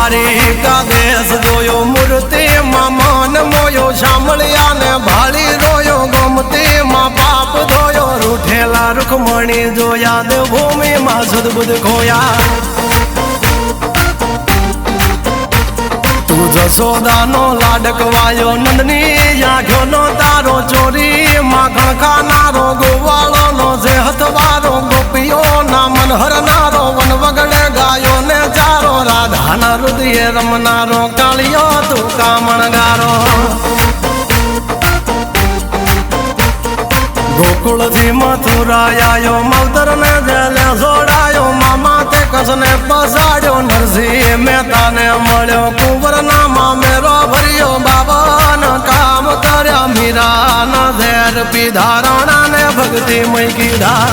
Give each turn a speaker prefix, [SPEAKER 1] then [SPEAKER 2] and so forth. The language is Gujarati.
[SPEAKER 1] દ્વારિકા દેશ જોયો મૂર્તિ માં મન મોયો સાંભળ્યા ને ભાળી રોયો ગમતી માં પાપ ધોયો રૂઠેલા રૂખમણી જોયા દેવભૂમિ માં સદબુદ્ધ ખોયા તું જશોદાનો લાડકવાયો નંદની આંખો નો તારો ચોરી માખણ ખાનારો ગોવાળો નો જે હથવારો ગોપીઓ ના મન હરનારો વન વગડે ગાયો ને ચારો રાધાના હૃદય રમનારો કાળિયો તું કામણગારો ગોકુળથી મથુરા આયો માવતર ને જેલે જોડાયો મામા તે કસને પસાડ્યો નરસિંહ મહેતાને મળ્યો કુંવર ના મામેરો ભર્યો બાબાના કામ કર્યા મીરાના ઝેર પીધા રાણા ને ભક્તિ મય કીધા